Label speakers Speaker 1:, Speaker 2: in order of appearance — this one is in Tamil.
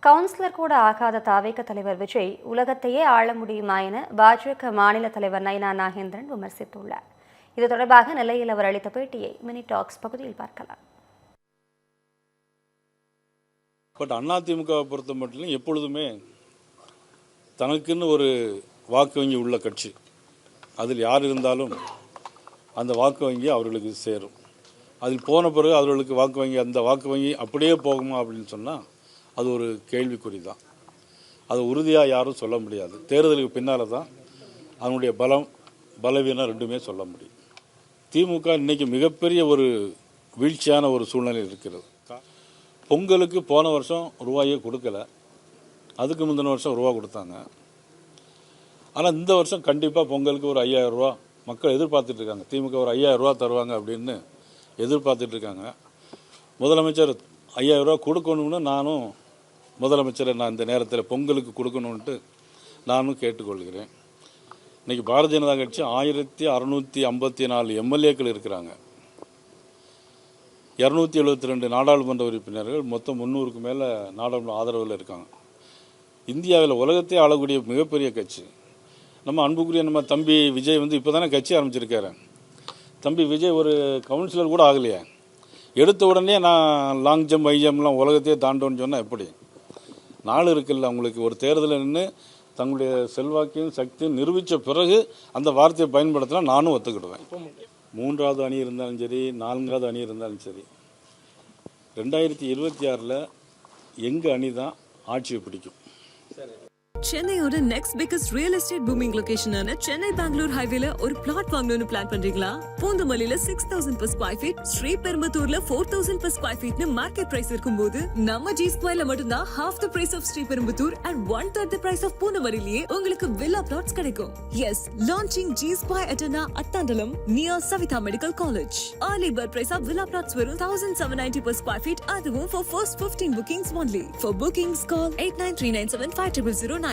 Speaker 1: கவுன்சிலர் கூட ஆகாத தாவேக தலைவர் விஜய் உலகத்தையே ஆள முடியுமா என பாஜக மாநில தலைவர் நயினா நாகேந்திரன் விமர்சித்துள்ளார். இது தொடர்பாக நெல்லையில் அவர் அளித்த பேட்டியை மினி டாக்ஸ் பகுதியில் பார்க்கலாம்.
Speaker 2: பட் அதிமுகவை பொறுத்த மட்டும் எப்பொழுதுமே தனக்குன்னு ஒரு வாக்கு வங்கி உள்ள கட்சி, அதில் யார் இருந்தாலும் அந்த வாக்கு வங்கி அவர்களுக்கு சேரும். அதில் போன பிறகு அவர்களுக்கு வாக்கு வங்கி அந்த வாக்கு வங்கி அப்படியே போகுமா அப்படின்னு சொன்னால் அது ஒரு கேள்விக்குறி தான். அது உறுதியாக யாரும் சொல்ல முடியாது. தேர்தலுக்கு பின்னால் தான் அதனுடைய பலவீனம் ரெண்டுமே சொல்ல முடியும். திமுக இன்றைக்கி மிகப்பெரிய ஒரு வீழ்ச்சியான ஒரு சூழ்நிலை இருக்கிறது. பொங்கலுக்கு போன வருஷம் ரூபாயே கொடுக்கல, அதுக்கு முந்தின வருஷம் ரூபா கொடுத்தாங்க. ஆனால் இந்த வருஷம் கண்டிப்பாக பொங்கலுக்கு ஒரு 5000 ரூபா மக்கள் எதிர்பார்த்துட்டு இருக்காங்க. திமுக ஒரு 5000 ரூபா தருவாங்க அப்படின்னு எதிர்பார்த்துட்டு இருக்காங்க. முதலமைச்சர் 5000 ரூபா கொடுக்கணும்னு நானும் முதலமைச்சரை இந்த நேரத்தில் பொங்கலுக்கு கொடுக்கணுன்ட்டு நானும் கேட்டுக்கொள்கிறேன். இன்றைக்கி பாரதிய ஜனதா கட்சி 1654 எம்எல்ஏக்கள் இருக்கிறாங்க. 272 நாடாளுமன்ற உறுப்பினர்கள், மொத்தம் 300க்கு மேலே நாடாளுமன்ற ஆதரவில் இருக்காங்க. இந்தியாவில் உலகத்தையே ஆளக்கூடிய மிகப்பெரிய கட்சி. நம்ம அன்புக்குரிய நம்ம தம்பி விஜய் இப்போ தானே கட்சி ஆரம்பிச்சிருக்காரு. தம்பி விஜய் ஒரு கவுன்சிலர் கூட ஆகலையே. எடுத்த உடனே நான் லாங் ஜம்ப் ஹை ஜம்ப்லாம் உலகத்தையே தாண்டோன்னு சொன்னால் எப்படி? நாள் இருக்குல்ல அவங்களுக்கு. ஒரு தேர்தலில் நின்று தங்களுடைய செல்வாக்கையும் சக்தியும் நிரூபித்த பிறகு அந்த வார்த்தையை பயன்படுத்தினா நானும் ஒத்துக்கிடுவேன். 3வது அணி இருந்தாலும் சரி, 4வது அணி இருந்தாலும் சரி, 2026 எங்கள் அணி தான் ஆட்சியை பிடிக்கும்.
Speaker 3: சென்னையோட next biggest real estate booming லொகேஷனான சென்னை பெங்களூர் ஹைவேல ஒரு பிளாட் வாங்கணும்னு பிளான் பண்றீங்களா? பூந்தமல்லியில 6000 per square feet, ஸ்ரீபெரும்புத்தூர்ல 4000 per square feet market price இருக்கும்போது நம்ம ஜி ஸ்கொயர்ல மட்டும்தான் half the price of Sriperumbudur and 1/3 the price of பூந்தமல்லியிலேயே உங்களுக்கு வில்லா பிளாட்ஸ் கிடைக்கும். Yes, launching G Square Atana Attandalam near Savitha Medical College. Early bird price of villa plots வெறும் 1790 per square feet. அதுவும் for first 15 bookings only. For bookings call 8939750009.